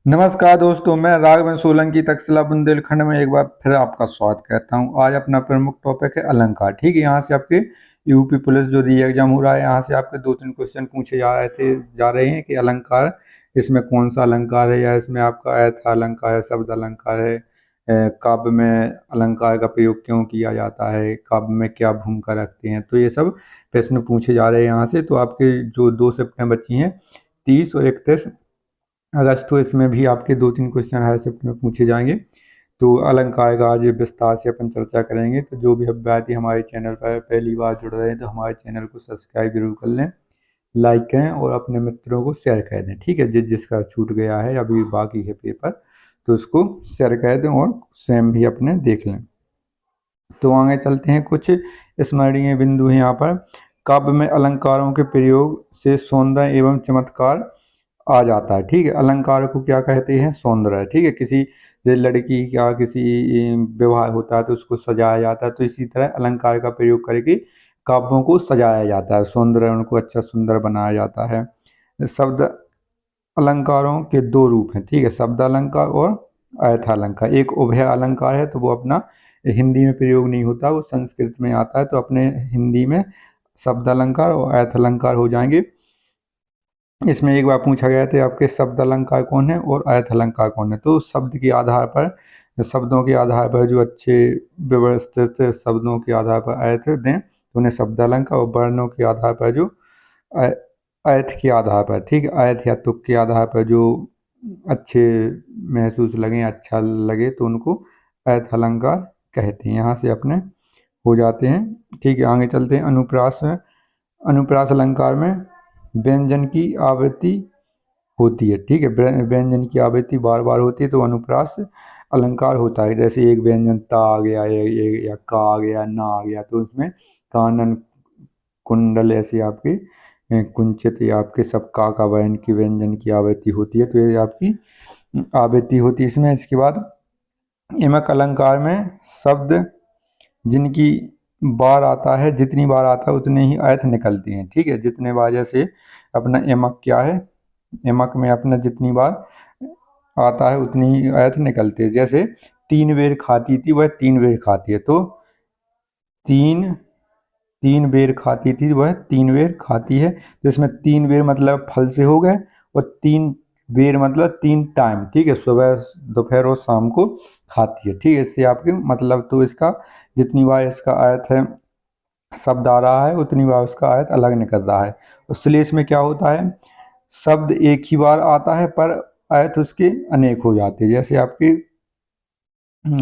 नमस्कार दोस्तों, मैं राघवेंद्र सोलंकी तक्षशिला बुंदेलखंड में एक बार फिर आपका स्वागत करता हूं। आज अपना प्रमुख टॉपिक है अलंकार। ठीक है, यहाँ से आपके यूपी पुलिस जो री एग्जाम हो रहा है, यहाँ से आपके 2-3 क्वेश्चन पूछे जा रहे हैं कि अलंकार, इसमें कौन सा अलंकार है, या इसमें आपका अर्थ अलंकार है, शब्द अलंकार है, काव्य में अलंकार का प्रयोग क्यों किया जाता है, काव्य में क्या भूमिका रखते हैं। तो ये सब प्रश्न पूछे जा रहे हैं यहाँ से। तो आपके जो 2 शिफ्टें बची हैं, 30 और 31 अगस्त, तो इसमें भी आपके 2-3 क्वेश्चन हर शिफ्ट में पूछे जाएंगे। तो अलंकार का आज विस्तार से अपन चर्चा करेंगे। तो जो भी अभ्यर्थी हमारे चैनल पर पहली बार जुड़ रहे हैं तो हमारे चैनल को सब्सक्राइब जरूर कर लें, लाइक करें और अपने मित्रों को शेयर कर दें। ठीक है, जिसका छूट गया है अभी बाकी है पेपर, तो उसको शेयर कर दें और स्वयं भी अपने देख लें। तो आगे चलते हैं, कुछ स्मरणीय बिंदु हैं यहाँ पर। काव्य में अलंकारों के प्रयोग से सौंदर्य एवं चमत्कार आ जाता है। ठीक है, अलंकार को क्या कहते हैं? सौंदर्य। ठीक है, किसी लड़की का किसी विवाह होता है तो उसको सजाया जाता है, तो इसी तरह अलंकार का प्रयोग करके काव्यों को सजाया जाता है, सौंदर्य उनको अच्छा सुंदर बनाया जाता है। शब्द अलंकारों के 2 रूप हैं। ठीक है, शब्द अलंकार और अर्थ अलंकार। एक उभय अलंकार है, तो वो अपना हिंदी में प्रयोग नहीं होता, वो संस्कृत में आता है, तो अपने हिंदी में शब्द अलंकार और अर्थ अलंकार हो जाएंगे। इसमें एक बार पूछा गया था आपके शब्द अलंकार कौन है और अर्थ अलंकार कौन है। तो शब्द के आधार पर, शब्दों के आधार पर जो अच्छे व्यवस्थित शब्दों के आधार पर अर्थ दें तो उन्हें शब्द अलंकार, और वर्णों के आधार पर जो अर्थ के आधार पर, ठीक है, अर्थ या तुक के आधार पर जो अच्छे महसूस लगे, अच्छा लगे, तो उनको अर्थ अलंकार कहते हैं। यहाँ से अपने हो जाते हैं। ठीक है, आगे चलते हैं। अनुप्रास में, अनुप्रास अलंकार में व्यंजन की आवृत्ति होती है। ठीक है, व्यंजन की आवृत्ति बार बार होती है तो अनुप्रास अलंकार होता है। जैसे एक व्यंजन ता आ गया या का आ गया, ना आ गया, तो उसमें कानन, कुंडल, ऐसे आपके कुंचित या आपके सब का वर्ण की व्यंजन की आवृत्ति होती है, तो ये आपकी आवृत्ति होती है इसमें। इसके बाद यमक अलंकार में शब्द जिनकी बार आता है, जितनी बार आता है उतने ही अर्थ निकलते हैं। ठीक है, जितने बार, जैसे अपना यमक क्या है, यमक में अपना जितनी बार आता है उतनी ही अर्थ निकलते हैं। जैसे 3 बेर खाती थी, वह 3 बेर खाती है, तो 3 बेर खाती थी, वह 3 बेर खाती है। तो इसमें 3 बेर मतलब फल से हो गए, और 3 बेर मतलब 3 टाइम। ठीक है, सुबह, दोपहर और शाम को खाती है। ठीक है, इससे आपके मतलब, तो इसका जितनी बार इसका अर्थ है शब्द आ रहा है उतनी बार उसका अर्थ अलग निकल रहा है। इसलिए इसमें क्या होता है, शब्द एक ही बार आता है पर अर्थ उसके अनेक हो जाते हैं। जैसे आपके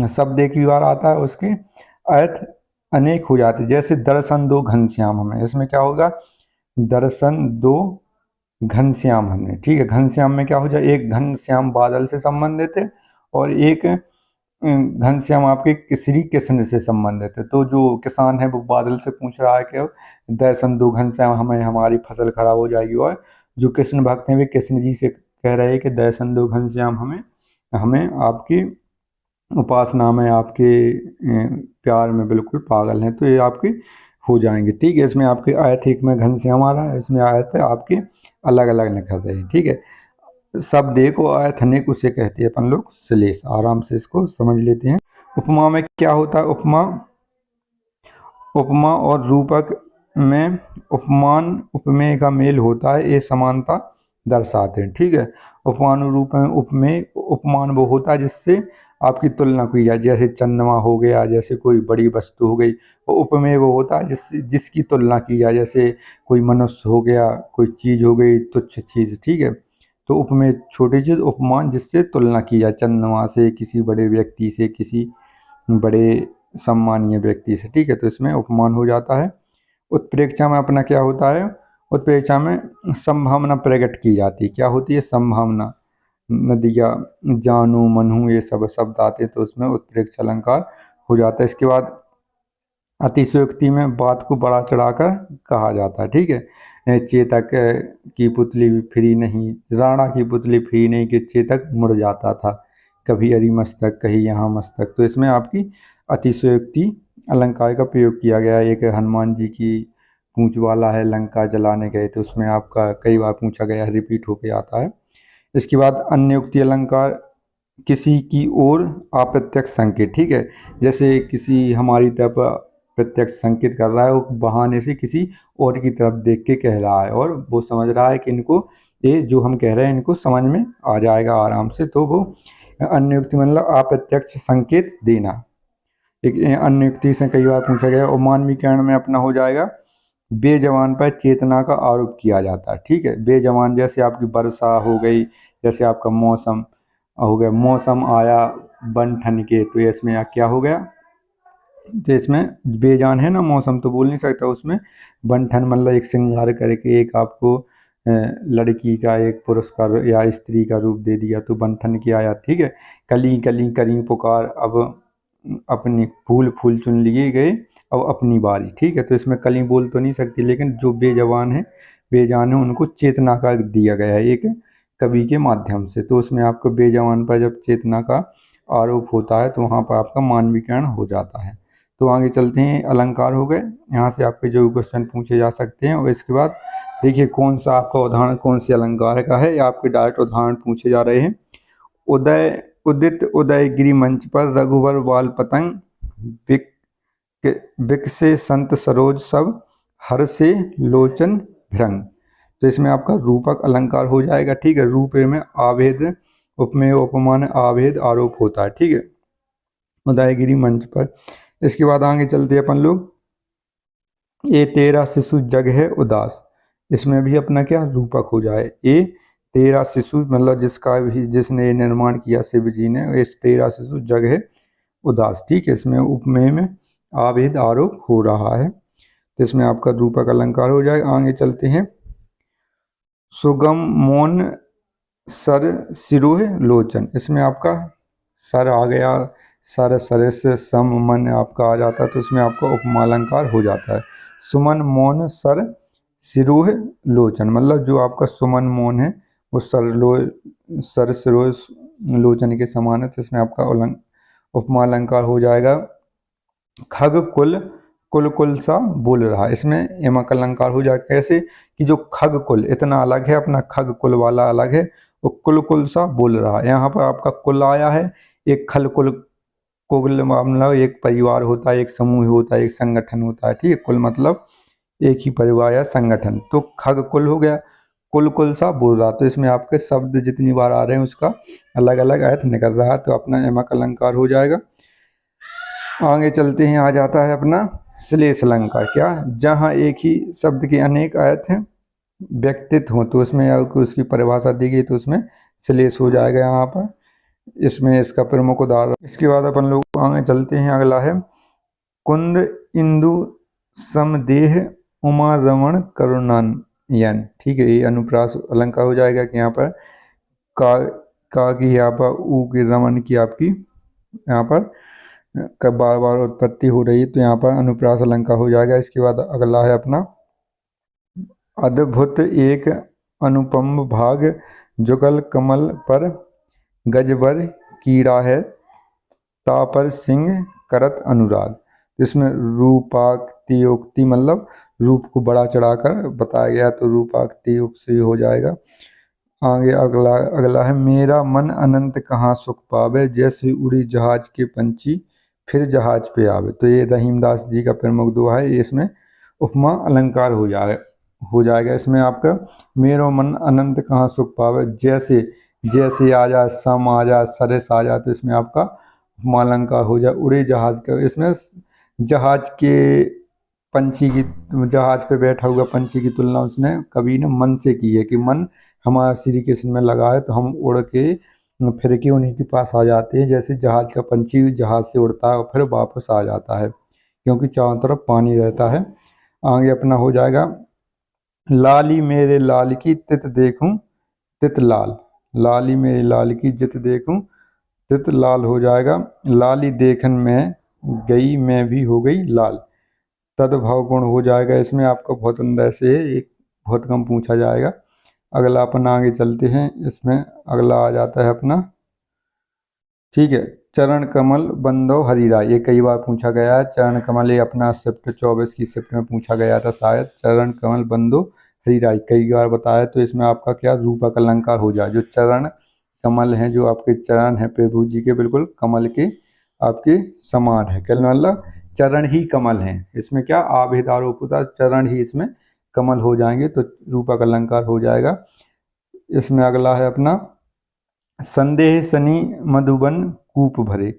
शब्द एक ही बार आता है, उसके अर्थ अनेक हो जाते हैं। जैसे दर्शन दो घनश्याम हमें, इसमें क्या होगा, दर्शन दो घनश्याम हमें। ठीक है, घनश्याम में क्या हो जाए, एक घनश्याम बादल से संबंधित है और एक घनश्याम आपके श्री कृष्ण से संबंधित है। तो जो किसान है वो बादल से पूछ रहा है कि दर्शन दो घनश्याम, हमें हमारी फसल खराब हो जाएगी, और जो कृष्ण भक्त हैं वे कृष्ण जी से कह रहे हैं कि दर्शन दो घनश्याम, हमें हमें आपकी उपासना में, आपके प्यार में बिल्कुल पागल हैं, तो ये आपके हो जाएंगे। ठीक है, इसमें आपके अर्थ एक में घनश्याम आ रहा है, इसमें अर्थ आपके अलग अलग निकल रहे हैं। ठीक है, शब्द एक और अर्थ अनेक उसे कहते हैं अपन लोग श्लेष। आराम से इसको समझ लेते हैं। उपमा में क्या होता है, उपमा, उपमा और रूपक में उपमान उपमेय का मेल होता है, ये समानता दर्शाते हैं। ठीक है, उपमानुरूप में उपमेय, उपमान वो होता है जिससे आपकी तुलना की जाए, जैसे चंद्रमा हो गया, जैसे कोई बड़ी वस्तु हो गई। और उपमेय वो होता है जिसकी तुलना की जाए, जैसे कोई मनुष्य हो गया, कोई चीज़ हो गई, तुच्छ चीज़। ठीक है, तो उपमेय छोटी चीज़, उपमान जिससे तुलना की जाए, चंद्रमा से, किसी बड़े व्यक्ति से, किसी बड़े सम्मानीय व्यक्ति से। ठीक है, तो इसमें उपमान हो जाता है। उत्प्रेक्षा में अपना क्या होता है, उत्प्रेक्षा में संभावना प्रकट की जाती है। क्या होती है, संभावना, नदिया, जानू, मनहू, ये सब शब्द आते हैं, तो उसमें उत्प्रेक्षा अलंकार हो जाता है। इसके बाद अतिशयोक्ति में बात को बढ़ा चढ़ाकर कहा जाता है। ठीक है, चेतक की पुतली फ्री नहीं, राणा की पुतली फ्री नहीं कि चेतक मुड़ जाता था, कभी अरी मस्तक, कहीं यहाँ मस्तक। तो इसमें आपकी अतिशयोक्ति अलंकार का प्रयोग किया गया है। एक हनुमान जी की पूंछ वाला है, लंका जलाने गए, तो उसमें आपका कई बार पूछा गया है, रिपीट होके आता है। इसके बाद अन्योक्ति अलंकार, किसी की ओर अप्रत्यक्ष संकेत, ठीक है, जैसे किसी हमारी तरफ प्रत्यक्ष संकेत कर रहा है, वो बहाने से किसी और की तरफ देख के कह रहा है और वो समझ रहा है कि इनको ये जो हम कह रहे हैं इनको समझ में आ जाएगा आराम से, तो वो अन्योक्ति मतलब अप्रत्यक्ष संकेत देना। एक अन्योक्ति से कई बार पूछा गया। और मानवीकरण में अपना हो जाएगा, बेजबान पर चेतना का आरोप किया जाता है, ठीक है, बेजबान जैसे आपकी वर्षा हो गई, जैसे आपका मौसम हो गया, मौसम आया बन ठन के, तो ये इसमें क्या हो गया, तो इसमें बेजान है ना मौसम, तो बोल नहीं सकता, उसमें बन ठन मतलब एक श्रृंगार करके एक आपको लड़की का एक पुरुष का या स्त्री का रूप दे दिया, तो बन ठन के आया, ठीक है। कली कली करी पुकार, अब अपनी फूल फूल चुन लिए गए, अब अपनी बारी, ठीक है, तो इसमें कली बोल तो नहीं सकती, लेकिन जो बेजबान है बेजान है उनको चेतना का दिया गया है एक कवि के माध्यम से, तो उसमें आपको बेजबान पर जब चेतना का आरोप होता है तो वहाँ पर आपका मानवीकरण हो जाता है। तो आगे चलते हैं, अलंकार हो गए, यहाँ से आपके जो क्वेश्चन पूछे जा सकते हैं। और इसके बाद देखिए कौन सा आपका उदाहरण कौन से अलंकार का है, या आपके डायरेक्ट उदाहरण पूछे जा रहे हैं। उदय उदित उदयगिरि मंच पर रघुवर बाल पतंग, बिक बिकसे संत सरोज सब, हर से लोचन भृंग, तो इसमें आपका रूपक अलंकार हो जाएगा, ठीक है। रूपे में आभेद, उपमेय उपमान आभेद आरोप होता है, ठीक है, उदयगिरि मंच पर। इसके बाद आगे चलते अपन लोग, ये तेरा शिशु जग है उदास, इसमें भी अपना क्या रूपक हो जाए, ये तेरा शिशु मतलब जिसका भी जिसने निर्माण किया शिव जी ने, इस तेरा शिशु जग है उदास, ठीक है, इसमें उपमेय में आभेद आरोप हो रहा है, तो इसमें आपका रूपक अलंकार हो जाएगा। आगे चलते हैं, सुगम मौन सर सिरोह लोचन, इसमें आपका सर आ गया, सर सरस सम मन आपका आ जाता है, तो इसमें आपका उपमा अलंकार हो जाता है। सुमन मौन सर सिरोह लोचन मतलब जो आपका सुमन मौन है वो सर सिरोह लोचन के समान है, तो इसमें आपका उपमा अलंकार हो जाएगा। खग कुल कुल कुल सा बोल रहा, इसमें यमक अलंकार हो जाएगा, कैसे कि जो खग कुल इतना अलग है, अपना खग कुल वाला अलग है, वो कुल कुल सा बोल रहा है। यहाँ पर आपका कुल आया है, एक खल कुल, कुल मतलब एक परिवार होता है, एक समूह होता है, एक संगठन होता है, ठीक है, कुल मतलब एक ही परिवार या संगठन, तो खग कुल हो गया, कुल कुल सा बोल रहा, तो इसमें आपके शब्द जितनी बार आ रहे हैं उसका अलग अलग अर्थ निकल रहा है, तो अपना यमक अलंकार हो जाएगा। आगे चलते हैं, आ जाता है अपना श्लेष अलंकार, क्या, जहाँ एक ही शब्द के अनेक अर्थ हैं व्यक्तित्व हो, तो उसमें उसकी परिभाषा दी गई, तो उसमें श्लेष हो जाएगा यहाँ पर, इसमें इसका प्रमुख उदाहरण। इसके बाद अपन लोग आगे चलते हैं, अगला है कुंद इंदु समदेह उमा रमण करुणानयन, ठीक है, ये अनुप्रास अलंकार हो जाएगा कि यहाँ पर का की यहाँ पर ऊ की रमन की आपकी यहाँ पर कब बार बार उत्पत्ति हो रही है, तो यहाँ पर अनुप्रास अलंकार हो जाएगा। इसके बाद अगला है अपना अद्भुत एक अनुपम भाग, जुगल कमल पर गजबर कीड़ा है, ता पर सिंह करत अनुराग, इसमें रूपाक्तियोक्ति मतलब रूप को बड़ा चढ़ाकर बताया गया, तो रूपाक्तियुक्त से हो जाएगा। आगे अगला है मेरा मन अनंत कहाँ सुख पावे, जैसे उड़ी जहाज के पंछी फिर जहाज पे आवे, तो ये रहीमदास जी का प्रमुख दोहा है, इसमें उपमा अलंकार हो जाएगा। इसमें आपका मेरो मन अनंत कहाँ सुख पावे, जैसे जैसे आ जाए, सम आ जाए, सरस आ जाए, तो इसमें आपका उपमा अलंकार हो जाए। उड़े जहाज का, इसमें जहाज के पंछी की, जहाज पे बैठा हुआ पंछी की तुलना उसने कवि ने मन से की है, कि मन हमारा श्री कृष्ण में लगा है, तो हम उड़ के फिर के उन्हीं के पास आ जाते हैं, जैसे जहाज का पंछी जहाज से उड़ता है और फिर वापस आ जाता है, क्योंकि चारों तरफ पानी रहता है। आगे अपना हो जाएगा लाली मेरे लाल की तित देखूं तित लाल, लाली मेरे लाल की जित देखूं तित लाल हो जाएगा। लाली देखन में गई मैं भी हो गई लाल, तदभाव गुण हो जाएगा, इसमें आपका बहुत अंदर से एक बहुत कम पूछा जाएगा। अगला अपन आगे चलते हैं, इसमें अगला आ जाता है अपना, ठीक है, चरण कमल बंदो हरीरा, ये कई बार पूछा गया है, चरण कमल ये अपना शिफ्ट 24 की शिफ्ट में पूछा गया था शायद, चरण कमल बंदो हरी राई कई बार बताया। तो इसमें आपका क्या रूपक अलंकार हो जाए। जो चरण कमल हैं, जो आपके चरण हैं प्रभु जी के बिल्कुल कमल के आपके समान है, क्या मतलब चरण ही कमल हैं। इसमें क्या आभेदारोपिता चरण ही इसमें कमल हो जाएंगे, तो रूपक अलंकार हो जाएगा। इसमें अगला है अपना संदेह सनी मधुबन कूप भरे।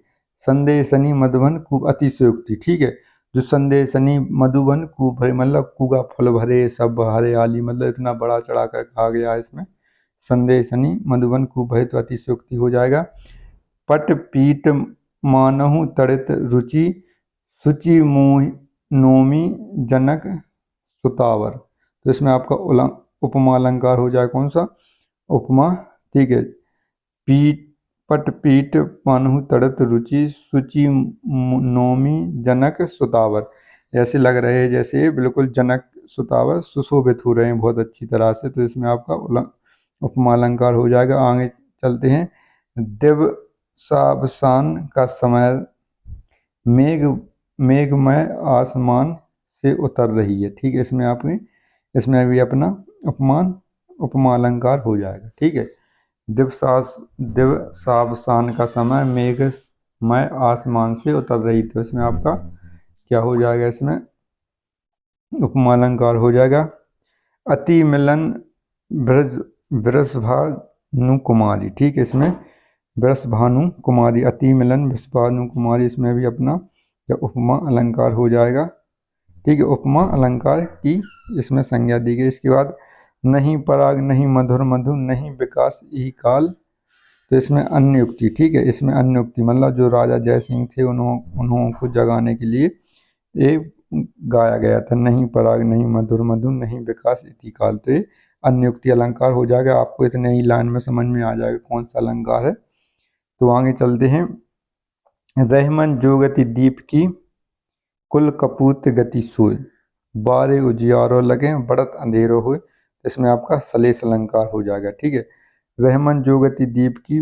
संदेह सनी मधुबन कूप अतिशयोक्ति, ठीक है। जो संदेह सनी मधुबन कूप भरे मतलब कुआ फल भरे सब हरियाली, मतलब इतना बड़ा चढ़ा कर कहा गया है इसमें। संदेह सनी मधुबन कूप भरे तो अतिशयोक्ति हो जाएगा। पट पीट मानहु तड़ित रुचि सुचि मोहि नोमी जनक सुतावर। तो इसमें आपका उपमा अलंकार हो जाए, कौन सा उपमा, ठीक है। पीट पट पीट मानहु तड़ित रुचि सुचि नोमी जनक सुतावर। ऐसे लग रहे हैं जैसे बिल्कुल जनक सुतावर सुशोभित हो रहे हैं बहुत अच्छी तरह से। तो इसमें आपका उपमा अलंकार हो जाएगा। आगे चलते हैं। दिव सावसान का समय मेघ मेघमय आसमान से उतर रही है, ठीक है। इसमें भी अपना उपमा अलंकार हो जाएगा, ठीक है। दिव सावसान का समय मेघमय आसमान से उतर रही, तो इसमें आपका क्या हो जाएगा, इसमें उपमा अलंकार हो जाएगा। अति मिलन वृषभानु कुमारी, ठीक है। इसमें वृषभानु कुमारी, अति मिलन वृषभानु कुमारी, इसमें भी अपना उपमा अलंकार हो जाएगा, ठीक है। उपमा अलंकार की इसमें संज्ञा दी गई। इसके बाद नहीं पराग नहीं मधुर मधु नहीं विकास यही काल, तो इसमें अन्य युक्ति, ठीक है। इसमें अन्य युक्ति मतलब जो राजा जय सिंह थे उनको जगाने के लिए ये गाया गया था। नहीं पराग नहीं मधुर मधु नहीं विकास इति काल, तो ये अन्य युक्ति अलंकार हो जाएगा। आपको इतने ही लाइन में समझ में आ जाएगा कौन सा अलंकार है। तो आगे चलते हैं। रहमन जो गति दीप की कुल कपूत गति सोए बारे उजियारो लगे बढ़त अंधेरो हुए, इसमें आपका सलेस अलंकार हो जाएगा, ठीक है। रहमन जो गति दीप की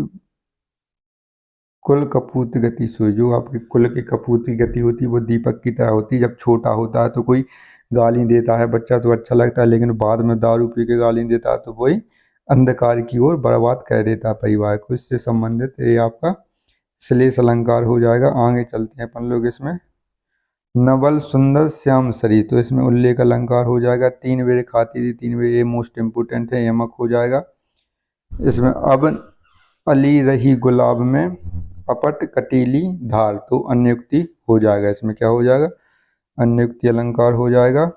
कुल कपूत गति सोए, जो आपके कुल के कपूत की गति होती है वो दीपक की तरह होती है। जब छोटा होता है तो कोई गाली देता है बच्चा तो अच्छा लगता है, लेकिन बाद में दारू पी के गाली देता है तो वही अंधकार की ओर बर्बाद कर देता है परिवार को। इससे संबंधित ये आपका श्लेष अलंकार हो जाएगा। आगे चलते हैं अपन लोग। इसमें नवल सुंदर श्याम सरी, तो इसमें उल्लेख अलंकार हो जाएगा। 3 बेर खाती थी 3 बेर, ये मोस्ट इम्पोर्टेंट है, यमक हो जाएगा। इसमें अब अली रही गुलाब में अपट कटीली धार, तो अन्युक्ति हो जाएगा। इसमें क्या हो जाएगा, अन्युक्ति अलंकार हो जाएगा।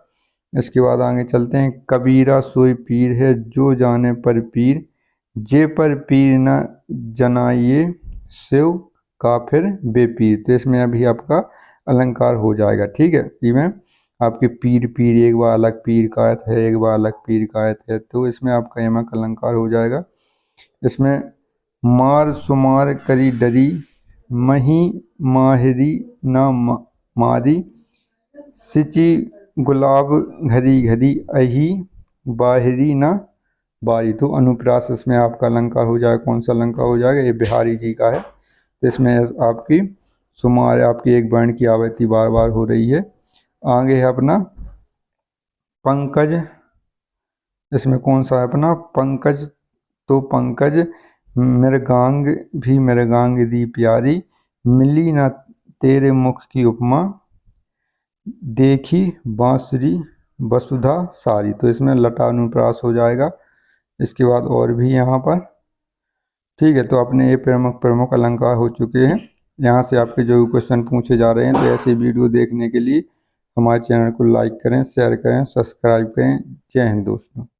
इसके बाद आगे चलते हैं। कबीरा सोई पीर है जो जाने पर पीर जे पर पीर न जनाइए शिव काफिर बेपीर, तो इसमें अभी आपका अलंकार हो जाएगा, ठीक है। इसमें आपके पीर पीर एक बार अलग पीर का अर्थ है, एक बार अलग पीर का अर्थ है, तो इसमें आपका यमक अलंकार हो जाएगा। इसमें मार सुमार करी डरी मही माहिरी ना मारी सिची गुलाब घरी घरी अही बाहिरी ना बारी, तो अनुप्रास इसमें आपका अलंकार हो जाएगा। कौन सा अलंकार हो जाएगा, ये बिहारी जी का है। तो इसमें आपकी सुमार आपकी एक वर्ण की आवृत्ति बार बार हो रही है। आगे है अपना पंकज, इसमें कौन सा है अपना पंकज, तो पंकज मृगांग भी मृगांग दी प्यारी मिली ना तेरे मुख की उपमा देखी बांसुरी वसुधा सारी, तो इसमें लटा अनुप्रास हो जाएगा। इसके बाद और भी यहाँ पर, ठीक है। तो अपने ये प्रमुख अलंकार हो चुके हैं। यहाँ से आपके जो क्वेश्चन पूछे जा रहे हैं, तो ऐसे वीडियो देखने के लिए हमारे चैनल को लाइक करें, शेयर करें, सब्सक्राइब करें। जय हिंद दोस्तों।